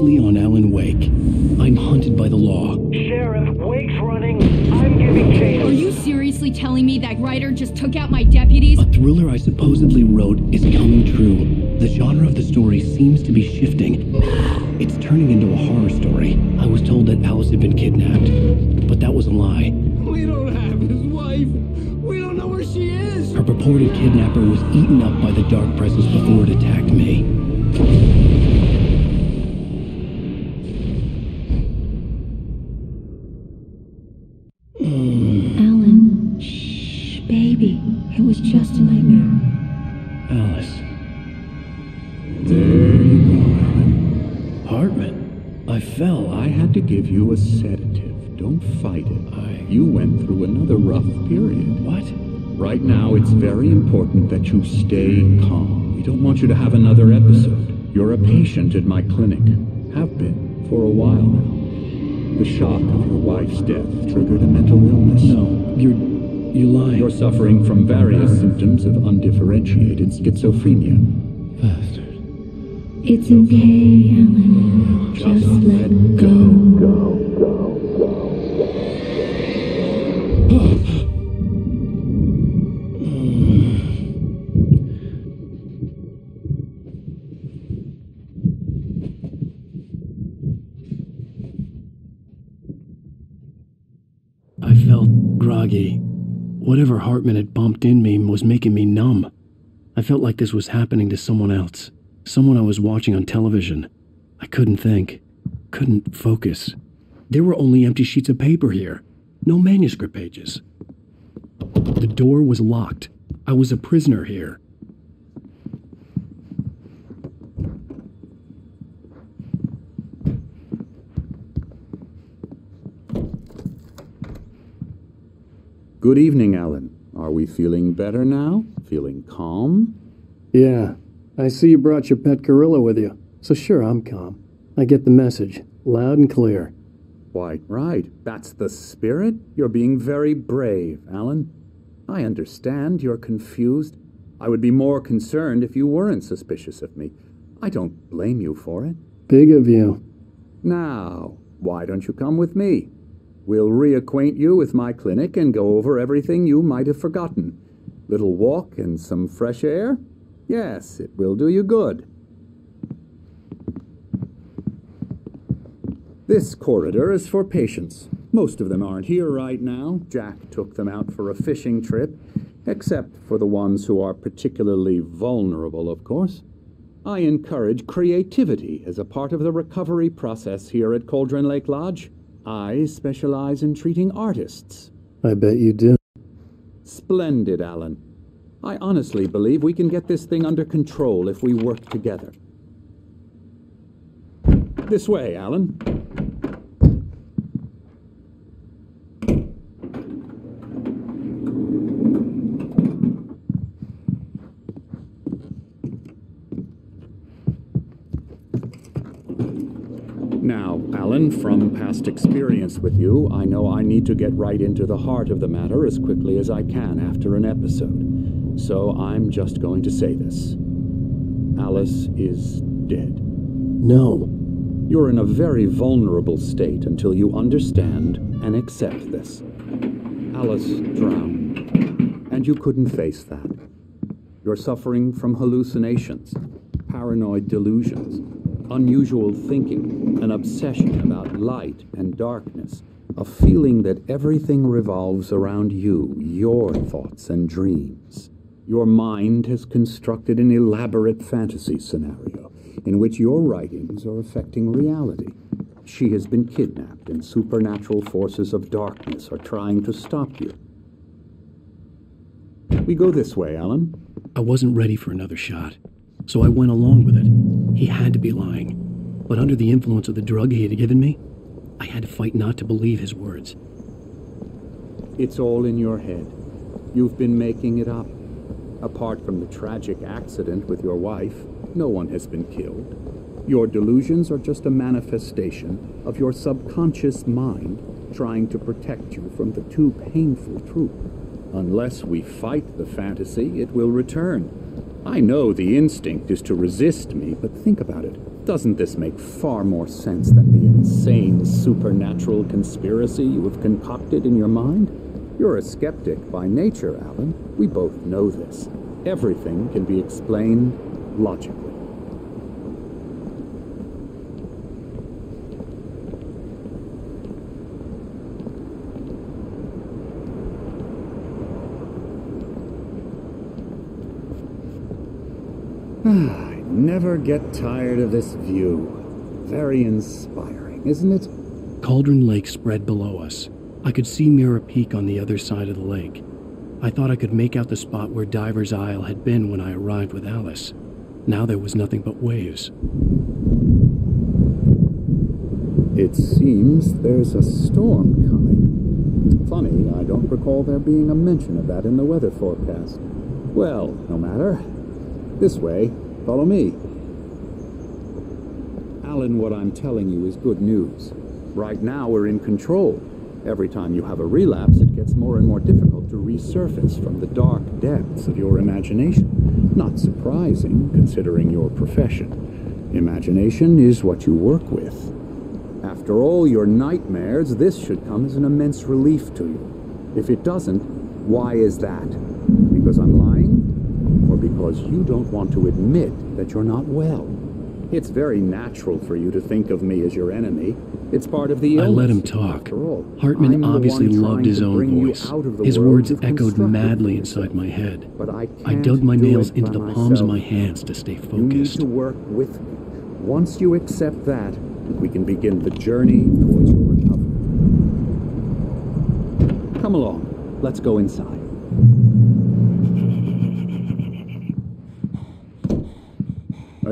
closely on Alan Wake. I'm hunted by the law. Sheriff, Wake's running. I'm giving chase. Are you seriously telling me that writer just took out my deputies? A thriller I supposedly wrote is coming true. The genre of the story seems to be shifting. It's turning into a horror story. I was told that Alice had been kidnapped, but that was a lie. We don't have his wife. We don't know where she is. Her purported kidnapper was eaten up by the dark presence before it attacked me. Alan, shh, baby. It was just a nightmare. Alice. There you go, Alan. Hartman, I fell. I had to give you a sedative. Don't fight it. You went through another rough period. What? Right now, it's very important that you stay calm. We don't want you to have another episode. You're a patient at my clinic. Have been for a while now. The shock of your wife's death triggered a mental illness. No, you lying. You're suffering from various symptoms of undifferentiated schizophrenia. Bastard. It's okay, Alan. Just let go. I felt groggy. Whatever Hartman had bumped in me was making me numb. I felt like this was happening to someone else. Someone I was watching on television. I couldn't think. Couldn't focus. There were only empty sheets of paper here. No manuscript pages. The door was locked. I was a prisoner here. Good evening, Alan. Are we feeling better now? Feeling calm? Yeah. I see you brought your pet gorilla with you. So sure, I'm calm. I get the message. Loud and clear. Quite right. That's the spirit. You're being very brave, Alan. I understand you're confused. I would be more concerned if you weren't suspicious of me. I don't blame you for it. Big of you. Now, why don't you come with me? We'll reacquaint you with my clinic and go over everything you might have forgotten. Little walk and some fresh air? Yes, it will do you good. This corridor is for patients. Most of them aren't here right now. Jack took them out for a fishing trip, except for the ones who are particularly vulnerable, of course. I encourage creativity as a part of the recovery process here at Cauldron Lake Lodge. I specialize in treating artists. I bet you do. Splendid, Alan. I honestly believe we can get this thing under control if we work together. This way, Alan. Now, Alan, from past experience with you, I know I need to get right into the heart of the matter as quickly as I can after an episode. So I'm just going to say this. Alice is dead. No. You're in a very vulnerable state until you understand and accept this. Alice drowned, and you couldn't face that. You're suffering from hallucinations, paranoid delusions, unusual thinking, an obsession about light and darkness, a feeling that everything revolves around you, your thoughts and dreams. Your mind has constructed an elaborate fantasy scenario in which your writings are affecting reality. She has been kidnapped, and supernatural forces of darkness are trying to stop you. We go this way, Alan. I wasn't ready for another shot, so I went along with it. He had to be lying. But under the influence of the drug he had given me, I had to fight not to believe his words. It's all in your head. You've been making it up. Apart from the tragic accident with your wife, no one has been killed. Your delusions are just a manifestation of your subconscious mind trying to protect you from the too painful truth. Unless we fight the fantasy, it will return. I know the instinct is to resist me, but think about it. Doesn't this make far more sense than the insane supernatural conspiracy you have concocted in your mind? You're a skeptic by nature, Alan. We both know this. Everything can be explained logically. I never get tired of this view. Very inspiring, isn't it? Cauldron Lake spread below us. I could see Mirror Peak on the other side of the lake. I thought I could make out the spot where Diver's Isle had been when I arrived with Alice. Now there was nothing but waves. It seems there's a storm coming. Funny, I don't recall there being a mention of that in the weather forecast. Well, no matter. This way. Follow me. Alan, what I'm telling you is good news. Right now we're in control. Every time you have a relapse, it gets more and more difficult to resurface from the dark depths of your imagination. Not surprising, considering your profession. Imagination is what you work with. After all your nightmares, this should come as an immense relief to you. If it doesn't, why is that? Because I'm lying? Or because you don't want to admit that you're not well? It's very natural for you to think of me as your enemy. It's part of the illness. I let him talk. Hartman obviously loved his own voice. His words echoed madly inside my head. But I dug my nails into the palms of my hands to stay You need focused. to work with me. Once you accept that, we can begin the journey towards your recovery. Come along. Let's go inside.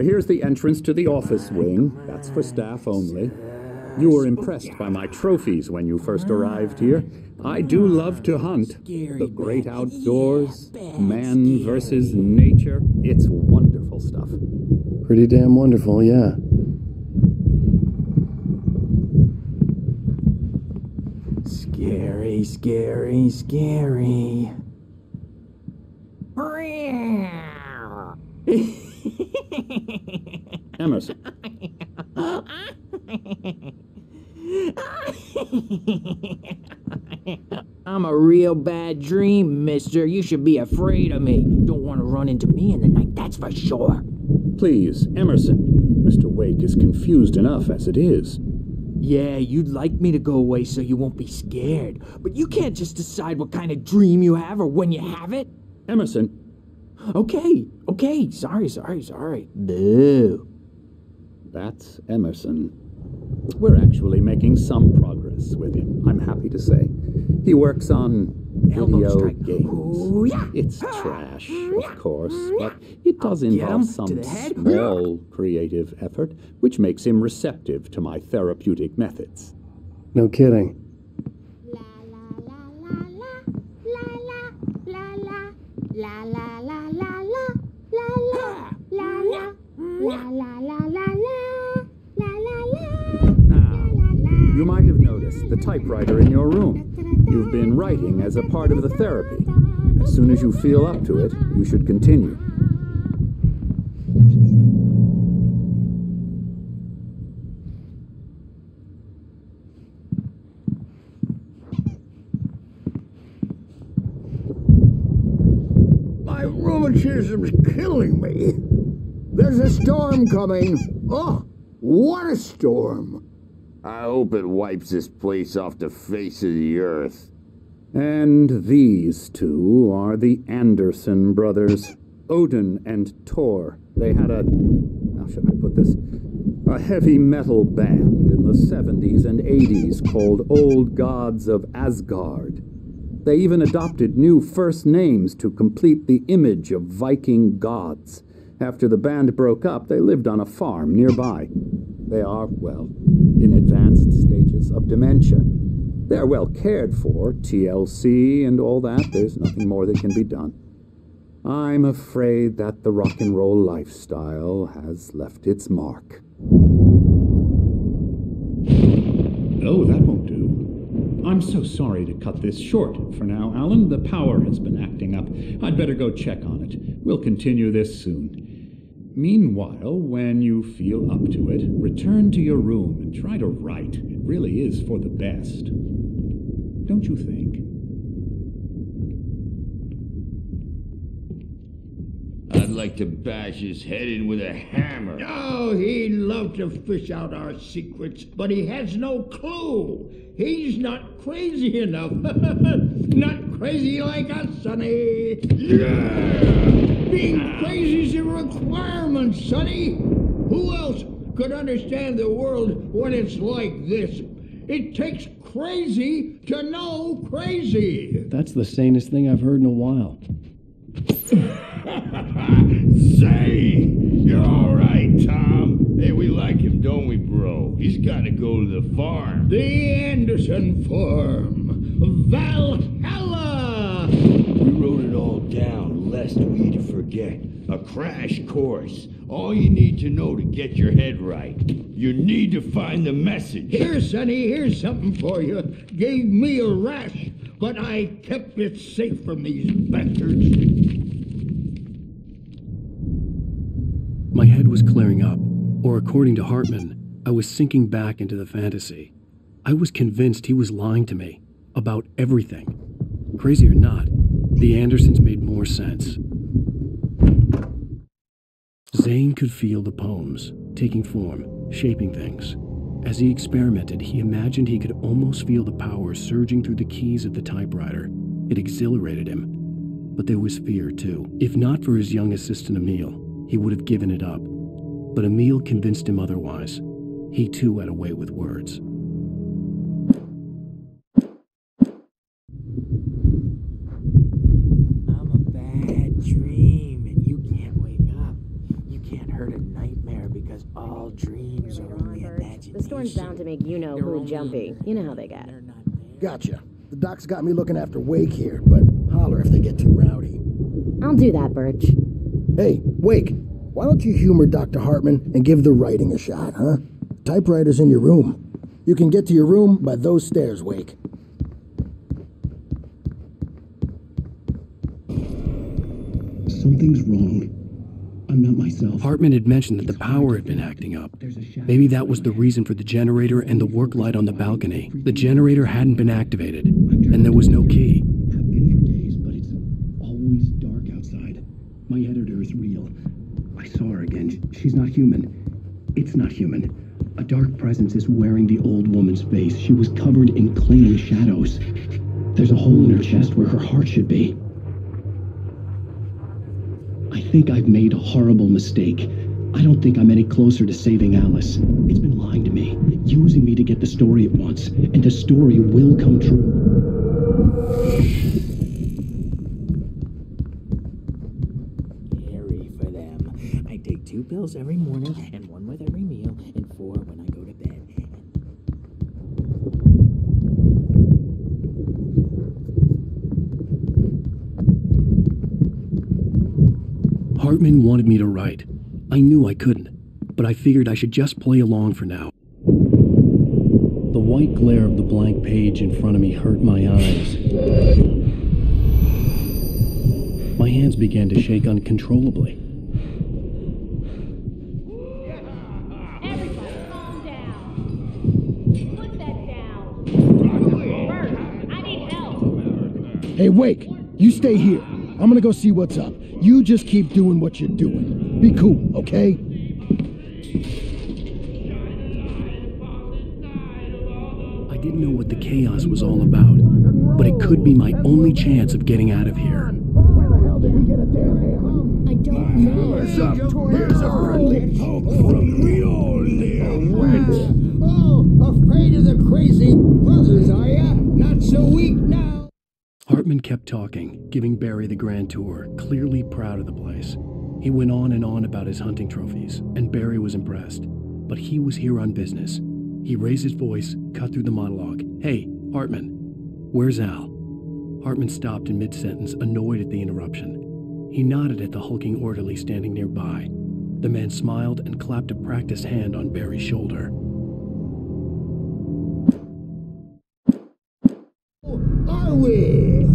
Here's the entrance to the office wing. That's for staff only. You were impressed by my trophies when you first arrived here. I do love to hunt. The great outdoors, man versus nature. It's wonderful stuff. Pretty damn wonderful, yeah. Scary, scary, scary. Emerson. I'm a real bad dream, mister. You should be afraid of me. Don't want to run into me in the night, that's for sure. Please, Emerson. Mr. Wake is confused enough as it is. Yeah, you'd like me to go away so you won't be scared. But you can't just decide what kind of dream you have or when you have it. Emerson. Okay. Sorry. Boo. That's Emerson. We're actually making some progress with him, I'm happy to say. He works on video games. Ooh, yeah. It's trash, of course, but it does I'll get involve him to some the head. small creative effort, which makes him receptive to my therapeutic methods. No kidding. You might have noticed the typewriter in your room. You've been writing as a part of the therapy. As soon as you feel up to it, you should continue. My rheumatism's killing me. There's a storm coming. Oh, what a storm. I hope it wipes this place off the face of the earth. And these two are the Anderson brothers, Odin and Thor. They had a, how should I put this, a heavy metal band in the 70s and 80s called Old Gods of Asgard. They even adopted new first names to complete the image of Viking gods. After the band broke up, they lived on a farm nearby. They are, well, in advanced stages of dementia. They're well cared for, TLC and all that. There's nothing more that can be done. I'm afraid that the rock and roll lifestyle has left its mark. Oh, that won't do. I'm so sorry to cut this short for now, Alan. The power has been acting up. I'd better go check on it. We'll continue this soon. Meanwhile, when you feel up to it, return to your room and try to write. It really is for the best. Don't you think? I'd like to bash his head in with a hammer. Oh, he'd love to fish out our secrets, but he has no clue. He's not crazy enough. Not crazy like us, Sonny. Yeah! Being crazy's a requirement, Sonny. Who else could understand the world when it's like this? It takes crazy to know crazy. That's the sanest thing I've heard in a while. Zane! You're all right, Tom. Hey, we like him, don't we, bro? He's got to go to the farm. The Anderson Farm. Valhalla! We wrote it all down, lest we forget. A crash course. All you need to know to get your head right. You need to find the message. Here, Sonny, here's something for you. Gave me a rash, but I kept it safe from these bastards. My head was clearing up, or according to Hartman, I was sinking back into the fantasy. I was convinced he was lying to me about everything. Crazy or not, the Andersons made more sense. Zane could feel the poems, taking form, shaping things. As he experimented, he imagined he could almost feel the power surging through the keys of the typewriter. It exhilarated him. But there was fear, too. If not for his young assistant Emil, he would have given it up. But Emil convinced him otherwise. He too had a way with words. I'm a bad dream, and you can't wake up. You can't hurt a nightmare because all dreams are only imagination. The storm's bound to make you-know-who jumpy. You know how they get. Gotcha. The doc's got me looking after Wake here, but holler if they get too rowdy. I'll do that, Birch. Hey, Wake, why don't you humor Dr. Hartman and give the writing a shot, huh? Typewriter's in your room. You can get to your room by those stairs, Wake. Something's wrong. I'm not myself. Hartman had mentioned that the power had been acting up. Maybe that was the reason for the generator and the work light on the balcony. The generator hadn't been activated, and there was no key. I've been for days, but it's always dark outside. My editor is real. I saw her again. She's not human. It's not human. A dark presence is wearing the old woman's face. She was covered in clinging shadows. There's a hole in her chest where her heart should be. I think I've made a horrible mistake. I don't think I'm any closer to saving Alice. It's been lying to me, using me to get the story it wants, and the story will come true. Scary for them. I take 2 pills every morning, and 1 with every meal, and 4 when I go to bed. Hartman wanted me to write. I knew I couldn't, but I figured I should just play along for now. The white glare of the blank page in front of me hurt my eyes. My hands began to shake uncontrollably. Everybody calm down. Put that down. Bert, I need help. Hey, Wake, you stay here. I'm gonna go see what's up. You just keep doing what you're doing. Be cool, okay? I didn't know what the chaos was all about, but it could be my only chance of getting out of here. Where the hell did he get a damn hammer? I don't know. Here's a friendly poke from the old dear wench. Oh, afraid of the crazy brothers, are ya? Not so weak now. Hartman kept talking, giving Barry the grand tour, clearly proud of the place. He went on and on about his hunting trophies, and Barry was impressed. But he was here on business. He raised his voice, cut through the monologue. Hey, Hartman, where's Al? Hartman stopped in mid-sentence, annoyed at the interruption. He nodded at the hulking orderly standing nearby. The man smiled and clapped a practiced hand on Barry's shoulder. Are we?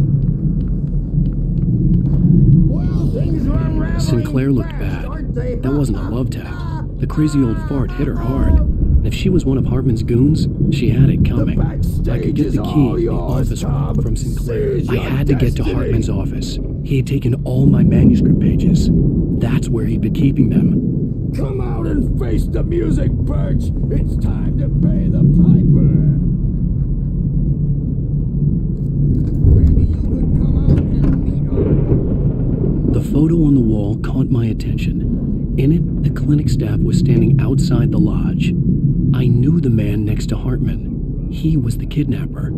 Well, things run rattling Sinclair looked fast, bad. aren't they, That huh? wasn't a love tap. The crazy old fart hit her hard. And if she was one of Hartman's goons, she had it coming. I could get the key to the office room from Sinclair. I had to get to Hartman's office. He had taken all my manuscript pages. That's where he'd been keeping them. Come out and face the music, Birch! It's time to pay the piper! Maybe you could come out and meet her. The photo on the wall caught my attention. In it, the clinic staff was standing outside the lodge. I knew the man next to Hartman. He was the kidnapper.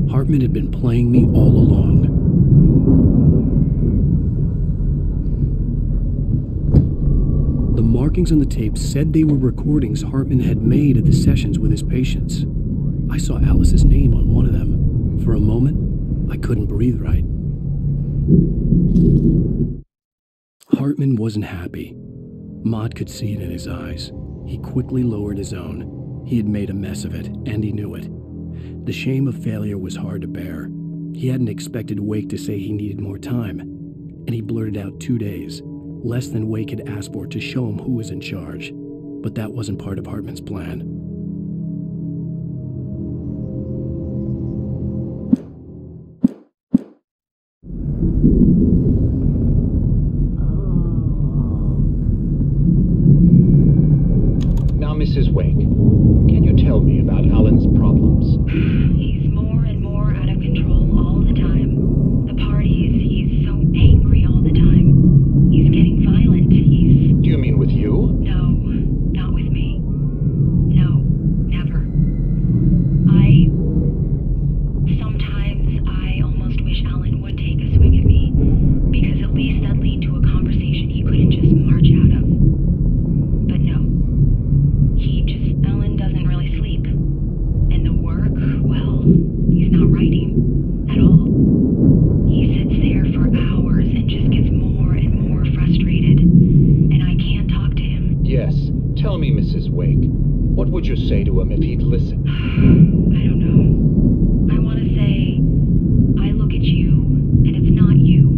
Hartman had been playing me all along. The markings on the tape said they were recordings Hartman had made at the sessions with his patients. I saw Alice's name on one of them. For a moment, I couldn't breathe right. Hartman wasn't happy. Maude could see it in his eyes. He quickly lowered his own. He had made a mess of it, and he knew it. The shame of failure was hard to bear. He hadn't expected Wake to say he needed more time, and he blurted out 2 days, less than Wake had asked for to show him who was in charge. But that wasn't part of Hartman's plan. Now, Mrs. Wake, can you tell me about Alan's problems? He's more and more out of control all the time. The parties, he's so angry all the time. He's getting violent. Do you mean with you? No, not with me. No, never. Sometimes I almost wish Alan would take a swing at me, because at least that'd lead to a conversation he couldn't just march out of. But no. Alan doesn't really sleep. And the work, well, he's not writing at all. He sits there for hours and just gets more and more frustrated. And I can't talk to him. Yes. Tell me, Mrs. Wake, what would you say to him if he'd listen? I don't know. I want to say, I look at you, and it's not you.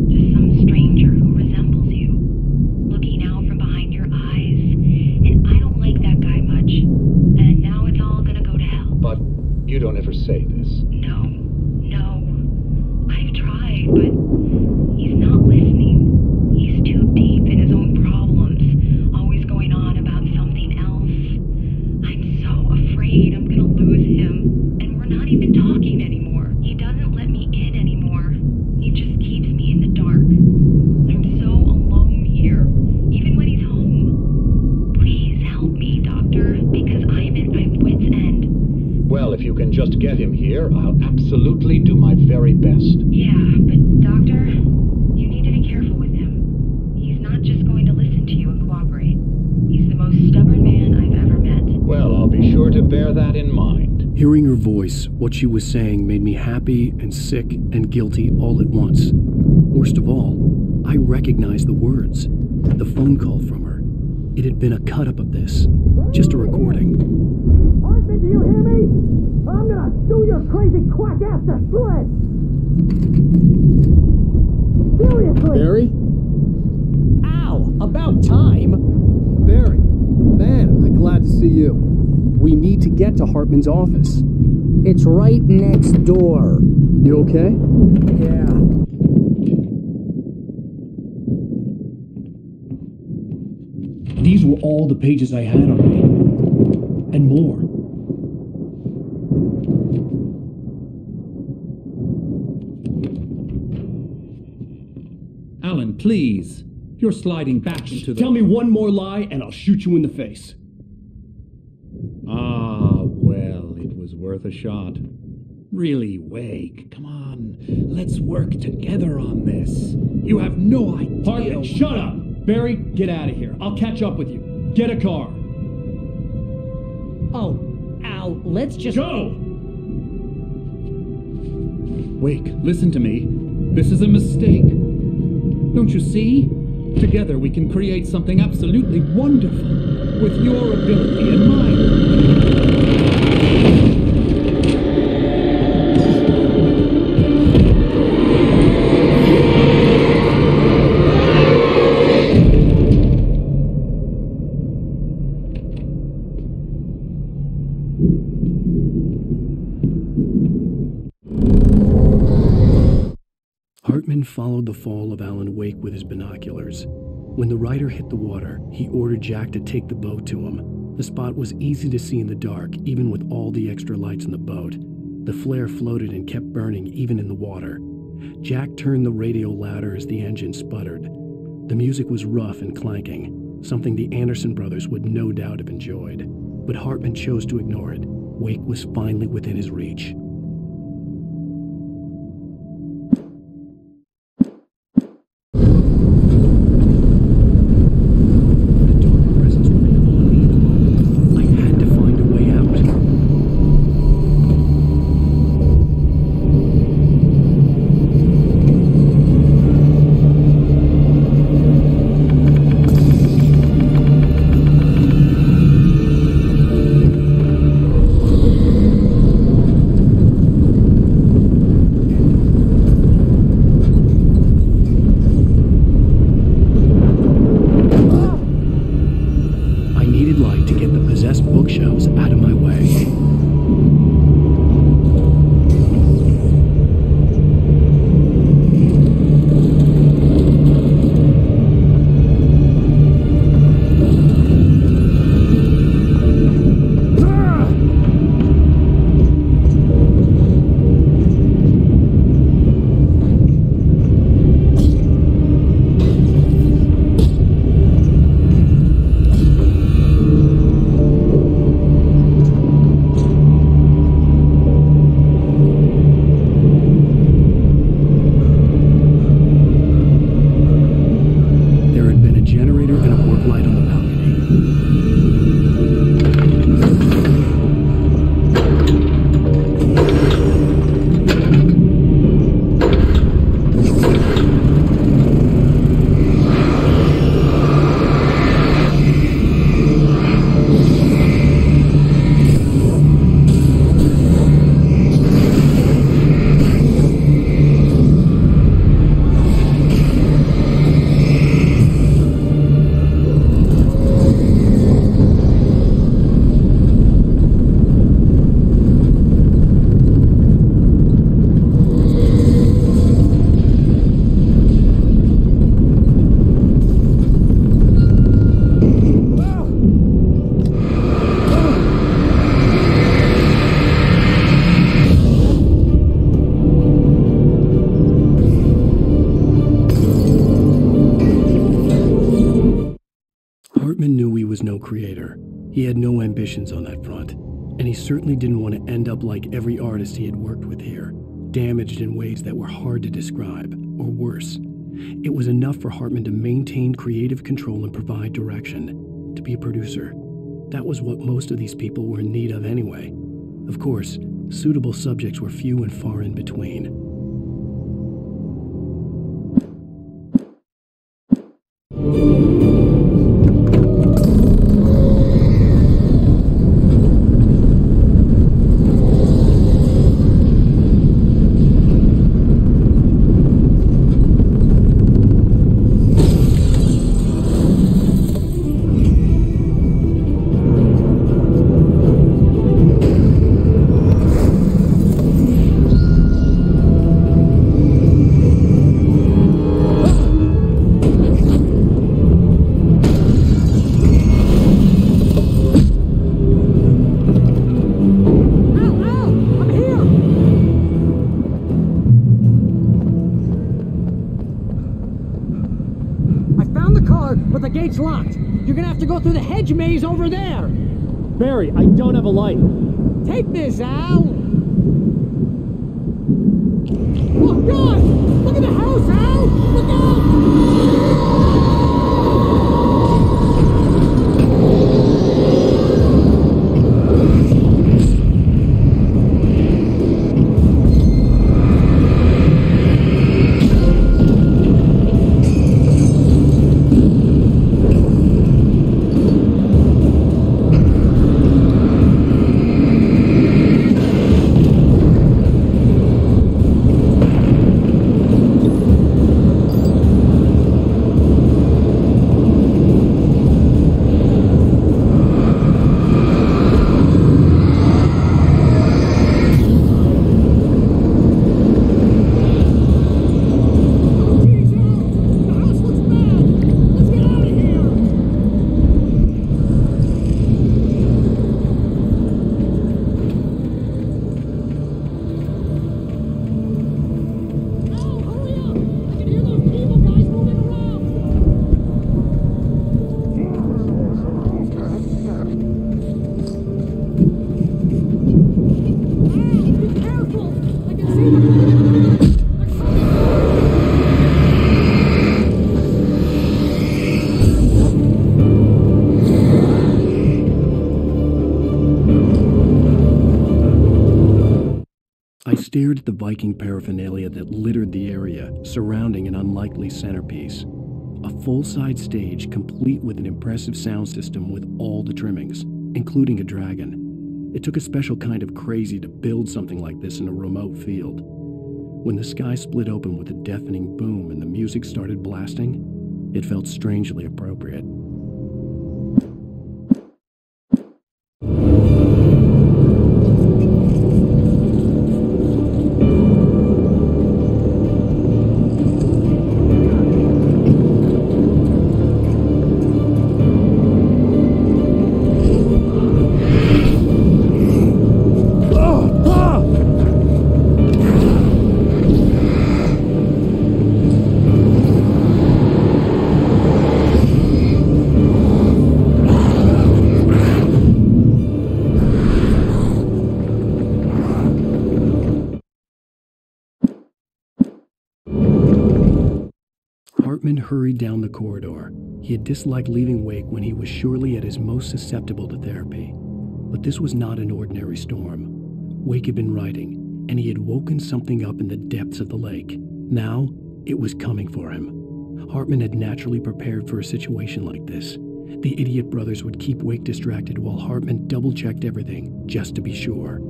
Just some stranger who resembles you. Looking out from behind your eyes, and I don't like that guy much. And now it's all gonna go to hell. But you don't ever say this. No. I've tried, but he's not listening. He's too deep in his own problems, always going on about something else. I'm so afraid I'm gonna lose him, and we're not even talking anymore. He doesn't let me in anymore. He just keeps me in the dark. I'm so alone here, even when he's home. Please help me, Doctor, because I'm at my wit's end. Well, if you can just get him here, I'll absolutely do my very best. Yeah, but Doctor, you need to be careful with him. He's not just going to listen to you and cooperate. He's the most stubborn man I've ever met. Well, I'll be sure to bear that in mind. Hearing her voice, what she was saying made me happy and sick and guilty all at once. Worst of all, I recognized the words. The phone call from her. It had been a cut-up of this. Just a recording. Hartman, do you hear me? I'm gonna do your crazy quack ass to shreds! Seriously! Barry? Ow! About time! Barry, man, I'm glad to see you. We need to get to Hartman's office. It's right next door. You okay? Yeah. These were all the pages I had on me. And more. Alan, please. You're sliding back into the... Tell me one more lie and I'll shoot you in the face. Ah, well, it was worth a shot. Really, Wake, come on. Let's work together on this. You have no idea... Hartman, shut up! Barry, get out of here. I'll catch up with you. Get a car. Oh, Al, let's just... Go! Wake, listen to me. This is a mistake. Don't you see? Together we can create something absolutely wonderful. With your ability and mine. Hartman followed the fall of Alan Wake with his binoculars. When the rider hit the water, he ordered Jack to take the boat to him. The spot was easy to see in the dark, even with all the extra lights in the boat. The flare floated and kept burning even in the water. Jack turned the radio louder as the engine sputtered. The music was rough and clanking, something the Anderson brothers would no doubt have enjoyed. But Hartman chose to ignore it. Wake was finally within his reach. Creator. He had no ambitions on that front, and he certainly didn't want to end up like every artist he had worked with here, damaged in ways that were hard to describe, or worse. It was enough for Hartman to maintain creative control and provide direction, to be a producer. That was what most of these people were in need of anyway. Of course, suitable subjects were few and far in between. Gate's locked. You're gonna have to go through the hedge maze over there. Barry, I don't have a light. Take this, Al. Oh, God! Look at the house, Al! Look out! I stared at the Viking paraphernalia that littered the area, surrounding an unlikely centerpiece. A full-size stage complete with an impressive sound system with all the trimmings, including a dragon. It took a special kind of crazy to build something like this in a remote field. When the sky split open with a deafening boom and the music started blasting, it felt strangely appropriate. Hartman hurried down the corridor. He had disliked leaving Wake when he was surely at his most susceptible to therapy. But this was not an ordinary storm. Wake had been writing, and he had woken something up in the depths of the lake. Now, it was coming for him. Hartman had naturally prepared for a situation like this. The idiot brothers would keep Wake distracted while Hartman double-checked everything, just to be sure.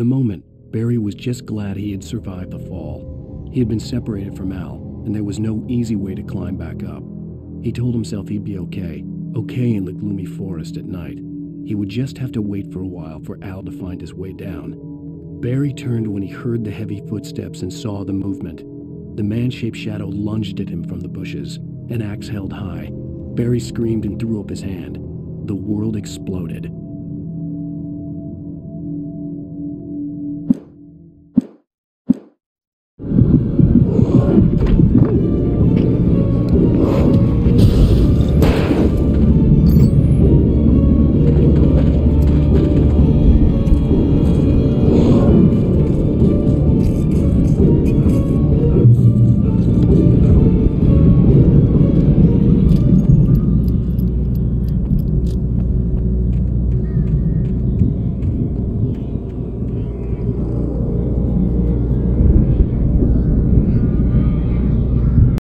moment, Barry was just glad he had survived the fall. He had been separated from Al, and there was no easy way to climb back up. He told himself he'd be okay in the gloomy forest at night. He would just have to wait for a while for Al to find his way down. Barry turned when he heard the heavy footsteps and saw the movement. The man-shaped shadow lunged at him from the bushes, an axe held high. Barry screamed and threw up his hand. The world exploded.